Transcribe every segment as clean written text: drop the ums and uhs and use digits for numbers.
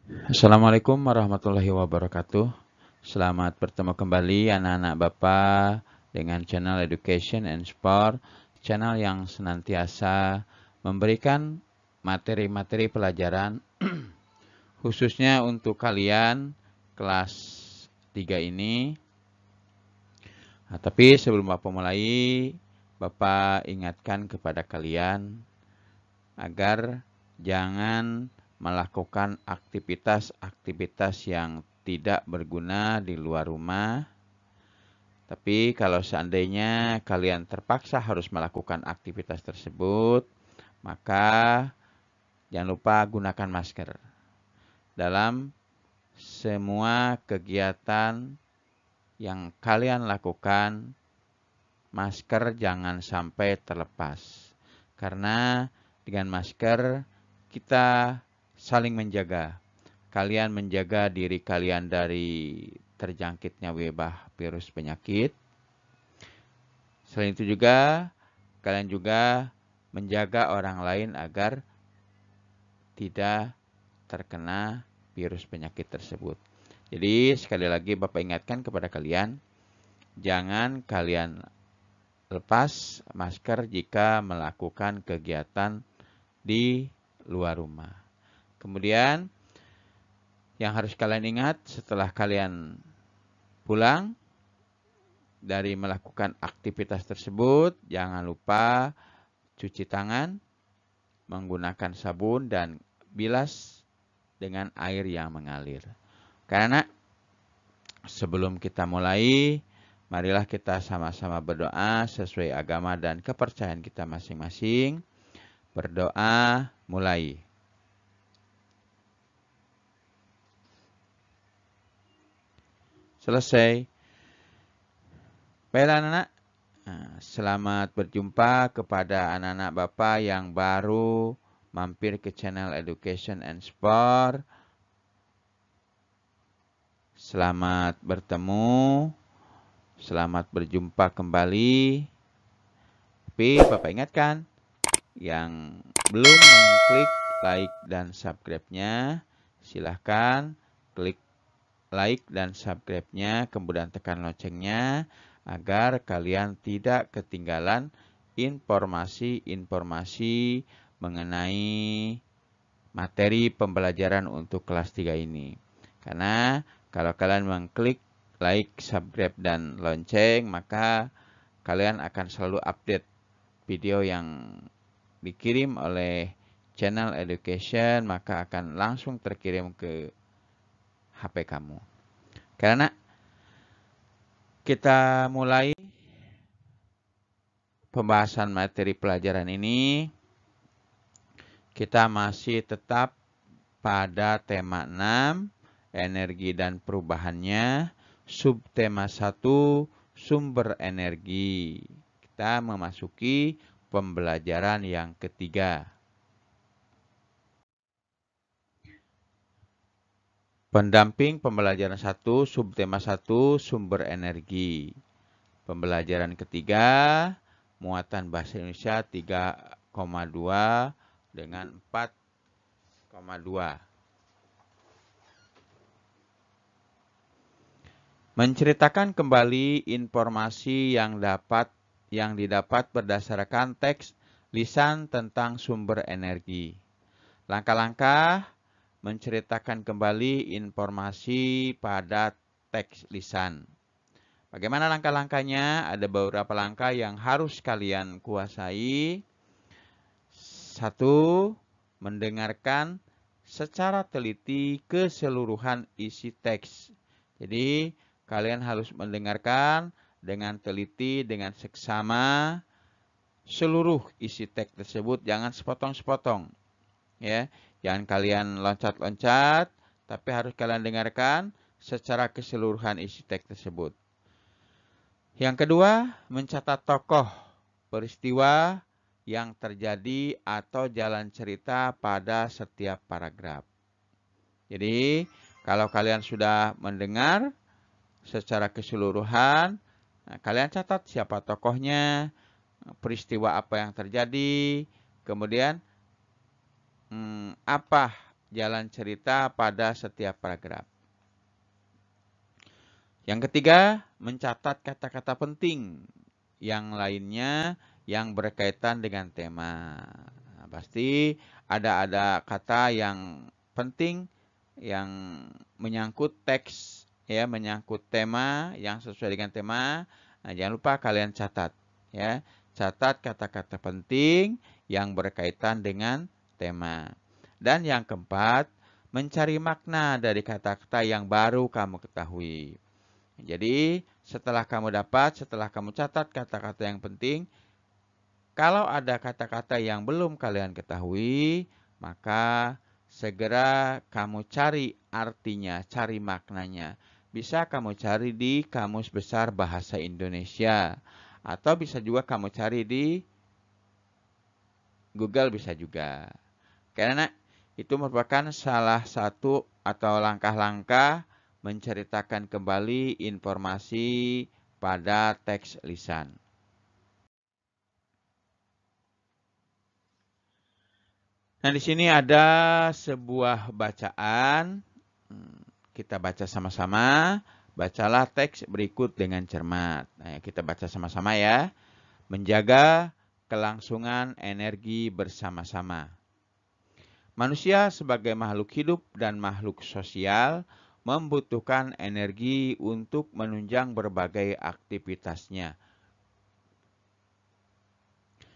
Assalamualaikum warahmatullahi wabarakatuh. Selamat bertemu kembali anak-anak Bapak dengan channel Education and Sport, channel yang senantiasa memberikan materi-materi pelajaran khususnya untuk kalian kelas 3 ini. Tapi sebelum Bapak mulai, Bapak ingatkan kepada kalian agar jangan melakukan aktivitas-aktivitas yang tidak berguna di luar rumah. Tapi kalau seandainya kalian terpaksa harus melakukan aktivitas tersebut, maka jangan lupa gunakan masker. Dalam semua kegiatan yang kalian lakukan, masker jangan sampai terlepas. Karena dengan masker kita saling menjaga. Kalian menjaga diri kalian dari terjangkitnya wabah virus penyakit. Selain itu juga, kalian juga menjaga orang lain agar tidak terkena virus penyakit tersebut. Jadi sekali lagi Bapak ingatkan kepada kalian, jangan kalian lepas masker jika melakukan kegiatan di luar rumah. Kemudian yang harus kalian ingat setelah kalian pulang dari melakukan aktivitas tersebut, jangan lupa cuci tangan menggunakan sabun dan bilas dengan air yang mengalir. Karena sebelum kita mulai, marilah kita sama-sama berdoa sesuai agama dan kepercayaan kita masing-masing. Berdoa mulai. Selesai. Baiklah anak-anak, selamat berjumpa kepada anak-anak Bapak yang baru mampir ke channel Education and Sport. Selamat bertemu, selamat berjumpa kembali. Tapi Bapak ingatkan, yang belum mengklik like dan subscribe-nya, silahkan klik like dan subscribe-nya, kemudian tekan loncengnya, agar kalian tidak ketinggalan informasi-informasi mengenai materi pembelajaran untuk kelas 3 ini. Karena kalau kalian mengklik like, subscribe, dan lonceng, maka kalian akan selalu update video yang dikirim oleh channel Education, maka akan langsung terkirim ke HP kamu. Karena kita mulai pembahasan materi pelajaran ini, kita masih tetap pada tema 6, energi dan perubahannya, subtema 1, sumber energi. Kita memasuki pembelajaran yang ketiga. Pendamping pembelajaran 1, subtema 1, sumber energi. Pembelajaran ketiga, muatan bahasa Indonesia 3,2 dengan 4,2. Menceritakan kembali informasi yang didapat berdasarkan teks lisan tentang sumber energi. Langkah-langkah menceritakan kembali informasi pada teks lisan. Bagaimana langkah-langkahnya? Ada beberapa langkah yang harus kalian kuasai. 1. Mendengarkan secara teliti keseluruhan isi teks. Jadi, kalian harus mendengarkan dengan teliti, dengan seksama seluruh isi teks tersebut. Jangan sepotong-sepotong. Ya, jangan kalian loncat-loncat, tapi harus kalian dengarkan secara keseluruhan isi teks tersebut. Yang kedua, mencatat tokoh, peristiwa yang terjadi atau jalan cerita pada setiap paragraf. Jadi, kalau kalian sudah mendengar secara keseluruhan, kalian catat siapa tokohnya, peristiwa apa yang terjadi, kemudian apa jalan cerita pada setiap paragraf. Yang ketiga, mencatat kata-kata penting yang lainnya yang berkaitan dengan tema. Nah, pasti ada kata yang penting yang menyangkut teks, ya, menyangkut tema yang sesuai dengan tema. Nah, jangan lupa kalian catat, ya. Catat kata-kata penting yang berkaitan dengan tema. Dan yang keempat, mencari makna dari kata-kata yang baru kamu ketahui. Jadi, setelah kamu catat kata-kata yang penting, kalau ada kata-kata yang belum kalian ketahui, maka segera kamu cari artinya, cari maknanya. Bisa kamu cari di Kamus Besar Bahasa Indonesia, atau bisa juga kamu cari di Google, bisa juga. Karena itu merupakan salah satu atau langkah-langkah menceritakan kembali informasi pada teks lisan. Nah, di sini ada sebuah bacaan. Kita baca sama-sama. Bacalah teks berikut dengan cermat. Nah, kita baca sama-sama ya. Menjaga kelangsungan energi bersama-sama. Manusia sebagai makhluk hidup dan makhluk sosial membutuhkan energi untuk menunjang berbagai aktivitasnya.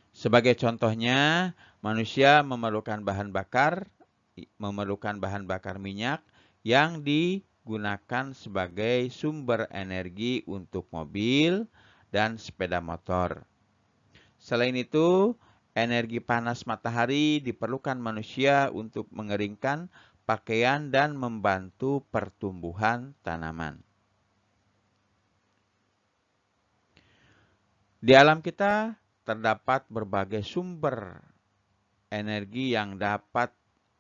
Sebagai contohnya, manusia memerlukan bahan bakar minyak yang digunakan sebagai sumber energi untuk mobil dan sepeda motor. Selain itu, energi panas matahari diperlukan manusia untuk mengeringkan pakaian dan membantu pertumbuhan tanaman. Di alam kita terdapat berbagai sumber energi yang dapat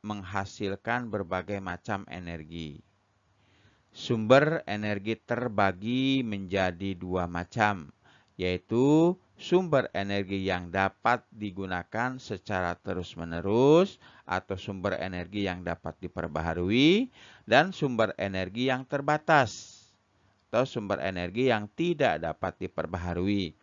menghasilkan berbagai macam energi. Sumber energi terbagi menjadi dua macam, yaitu sumber energi yang dapat digunakan secara terus-menerus atau sumber energi yang dapat diperbaharui, dan sumber energi yang terbatas atau sumber energi yang tidak dapat diperbaharui.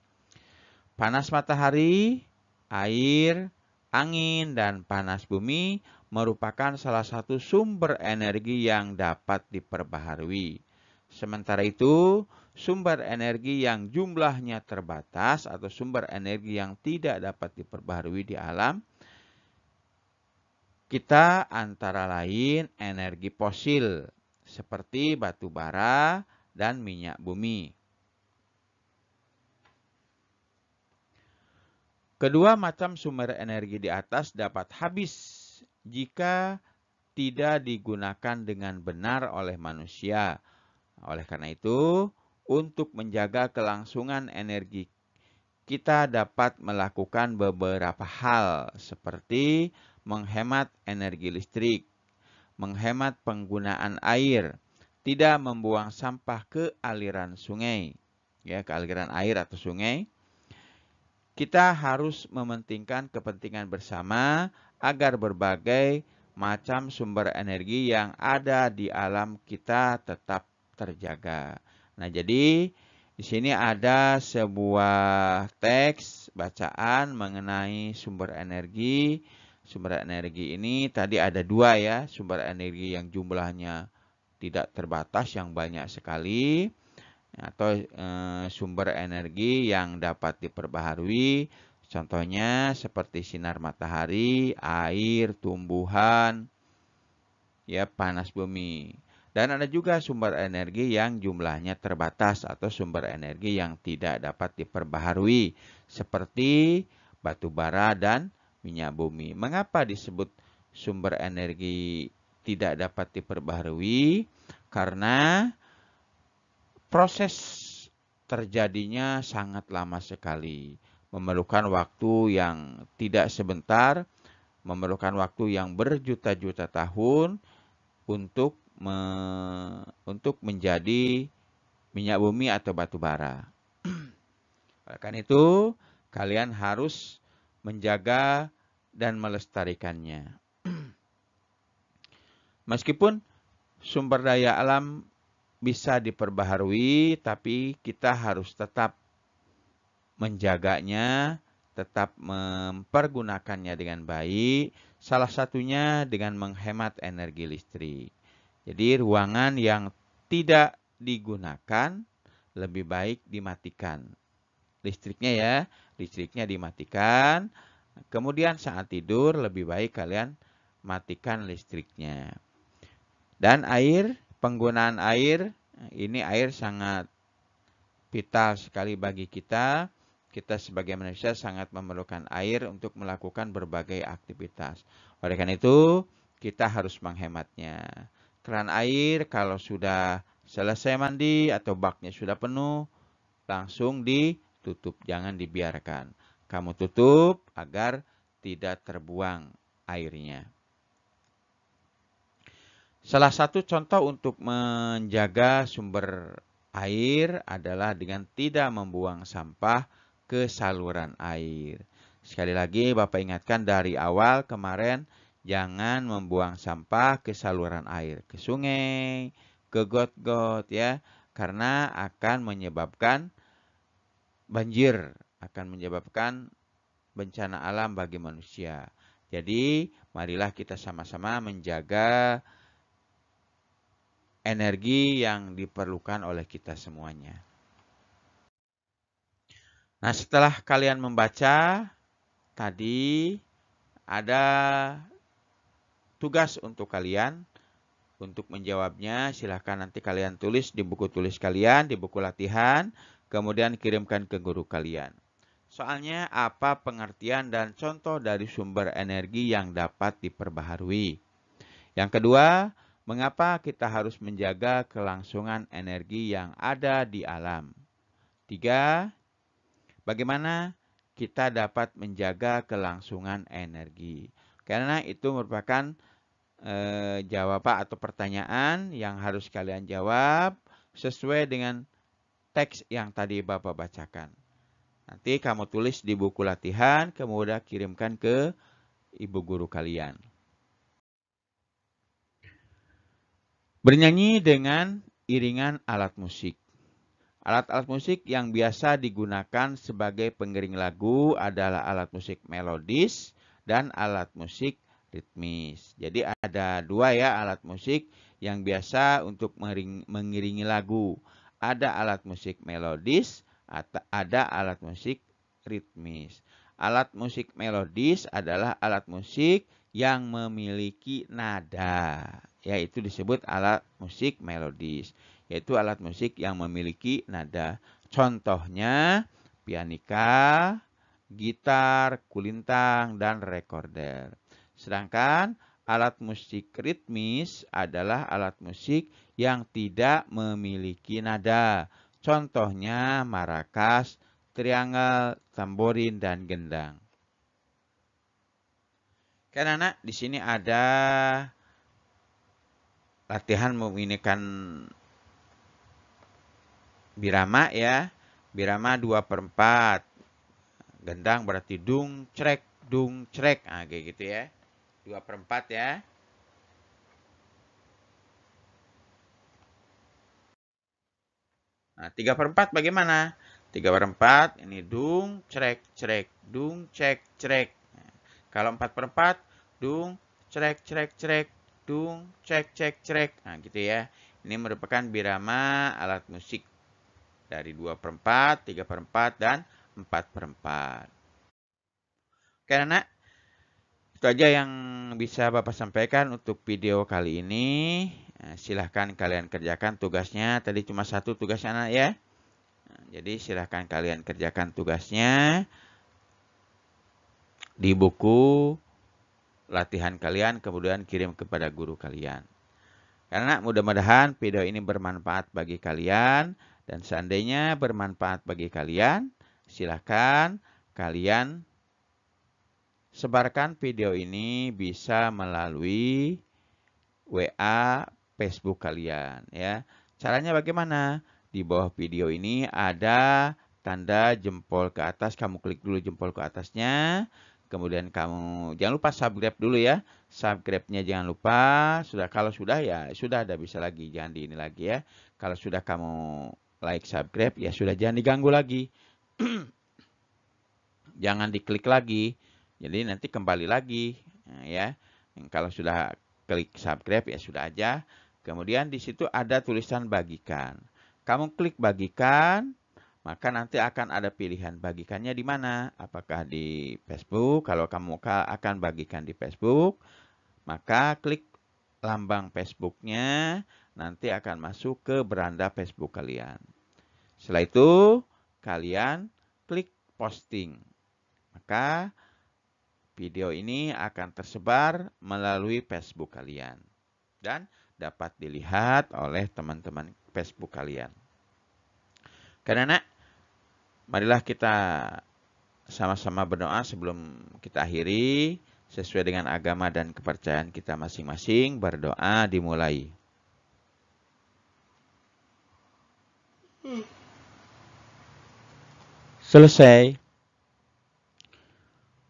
Panas matahari, air, angin, dan panas bumi merupakan salah satu sumber energi yang dapat diperbaharui. Sementara itu, sumber energi yang jumlahnya terbatas atau sumber energi yang tidak dapat diperbaharui di alam kita antara lain energi fosil seperti batu bara dan minyak bumi. Kedua macam sumber energi di atas dapat habis jika tidak digunakan dengan benar oleh manusia. Oleh karena itu, untuk menjaga kelangsungan energi, kita dapat melakukan beberapa hal seperti menghemat energi listrik, menghemat penggunaan air, tidak membuang sampah ke aliran sungai, ya, ke aliran air atau sungai. Kita harus mementingkan kepentingan bersama agar berbagai macam sumber energi yang ada di alam kita tetap terjaga. Nah, jadi di sini ada sebuah teks bacaan mengenai sumber energi. Sumber energi ini tadi ada dua ya, sumber energi yang jumlahnya tidak terbatas yang banyak sekali, atau sumber energi yang dapat diperbaharui, contohnya seperti sinar matahari, air, tumbuhan, ya, panas bumi. Dan ada juga sumber energi yang jumlahnya terbatas atau sumber energi yang tidak dapat diperbaharui seperti batu bara dan minyak bumi. Mengapa disebut sumber energi tidak dapat diperbaharui? Karena proses terjadinya sangat lama sekali, memerlukan waktu yang tidak sebentar, memerlukan waktu yang berjuta-juta tahun untuk menjadi minyak bumi atau batu bara. Oleh karena itu, kalian harus menjaga dan melestarikannya. Meskipun sumber daya alam bisa diperbaharui, tapi kita harus tetap menjaganya, tetap mempergunakannya dengan baik, salah satunya dengan menghemat energi listrik. Jadi ruangan yang tidak digunakan lebih baik dimatikan. Listriknya ya, listriknya dimatikan. Kemudian saat tidur lebih baik kalian matikan listriknya. Dan air, penggunaan air, ini air sangat vital sekali bagi kita. Kita sebagai manusia sangat memerlukan air untuk melakukan berbagai aktivitas. Oleh karena itu, kita harus menghematnya. Keran air kalau sudah selesai mandi atau baknya sudah penuh, langsung ditutup, jangan dibiarkan. Kamu tutup agar tidak terbuang airnya. Salah satu contoh untuk menjaga sumber air adalah dengan tidak membuang sampah ke saluran air. Sekali lagi Bapak ingatkan dari awal kemarin, jangan membuang sampah ke saluran air, ke sungai, ke got-got ya, karena akan menyebabkan banjir, akan menyebabkan bencana alam bagi manusia. Jadi, marilah kita sama-sama menjaga energi yang diperlukan oleh kita semuanya. Nah, setelah kalian membaca, tadi ada tugas untuk kalian. Untuk menjawabnya, silahkan nanti kalian tulis di buku tulis kalian, di buku latihan, kemudian kirimkan ke guru kalian. Soalnya, apa pengertian dan contoh dari sumber energi yang dapat diperbaharui? Yang kedua, mengapa kita harus menjaga kelangsungan energi yang ada di alam? 3. Bagaimana kita dapat menjaga kelangsungan energi? Karena itu merupakan jawaban atau pertanyaan yang harus kalian jawab sesuai dengan teks yang tadi Bapak bacakan. Nanti kamu tulis di buku latihan, kemudian kirimkan ke ibu guru kalian. Bernyanyi dengan iringan alat musik. Alat-alat musik yang biasa digunakan sebagai pengiring lagu adalah alat musik melodis dan alat musik ritmis. Jadi ada dua ya alat musik yang biasa untuk mengiringi lagu. Ada alat musik melodis, ada alat musik ritmis. Alat musik melodis adalah alat musik yang memiliki nada, yaitu disebut alat musik melodis, yaitu alat musik yang memiliki nada. Contohnya pianika, gitar, kulintang, dan rekorder. Sedangkan alat musik ritmis adalah alat musik yang tidak memiliki nada. Contohnya marakas, triangel, tamborin, dan gendang. Kan anak, di sini ada latihan meminikan birama ya. Birama 2/4. Gendang berarti dung crek. Nah, kayak gitu ya. 2/4 ya. Nah, 3/4 bagaimana? 3/4 ini dung crek, dung crek. Nah, kalau 4/4 dung crek, dung crek. Nah, gitu ya. Ini merupakan birama alat musik dari 2/4, 3/4, dan 4/4. Karena itu aja yang bisa Bapak sampaikan untuk video kali ini. Silahkan kalian kerjakan tugasnya. Tadi cuma satu tugasnya anak ya. Jadi silahkan kalian kerjakan tugasnya di buku latihan kalian, kemudian kirim kepada guru kalian. Karena mudah-mudahan video ini bermanfaat bagi kalian. Dan seandainya bermanfaat bagi kalian, silahkan kalian sebarkan video ini bisa melalui WA, Facebook kalian ya. Caranya bagaimana? Di bawah video ini ada tanda jempol ke atas, kamu klik dulu jempol ke atasnya. Kemudian kamu jangan lupa subscribe dulu ya. subscribe-nya jangan lupa. Kalau sudah ya sudah ada bisa lagi, jangan di ini lagi ya. Kalau sudah kamu like subscribe ya sudah, jangan diganggu lagi. Jangan diklik lagi. Jadi nanti kembali lagi ya. Kalau sudah klik subscribe ya sudah aja. Kemudian di situ ada tulisan bagikan. Kamu klik bagikan, maka nanti akan ada pilihan bagikannya di mana. Apakah di Facebook? Kalau kamu akan bagikan di Facebook, maka klik lambang Facebook-nya, nanti akan masuk ke beranda Facebook kalian. Setelah itu, kalian klik posting. Maka video ini akan tersebar melalui Facebook kalian. Dan dapat dilihat oleh teman-teman Facebook kalian. Karena marilah kita sama-sama berdoa sebelum kita akhiri. Sesuai dengan agama dan kepercayaan kita masing-masing, berdoa dimulai. Selesai.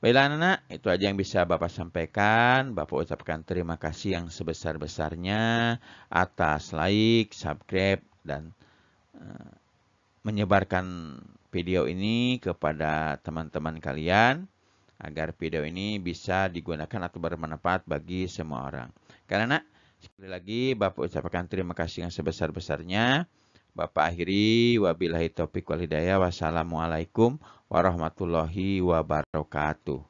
Baiklah anak, itu aja yang bisa Bapak sampaikan. Bapak ucapkan terima kasih yang sebesar-besarnya atas like, subscribe, dan menyebarkan video ini kepada teman-teman kalian, agar video ini bisa digunakan atau bermanfaat bagi semua orang. Karena sekali lagi Bapak ucapkan terima kasih yang sebesar-besarnya. Bapak akhiri, wabillahi taufiq wal hidayah. Wassalamualaikum warahmatullahi wabarakatuh.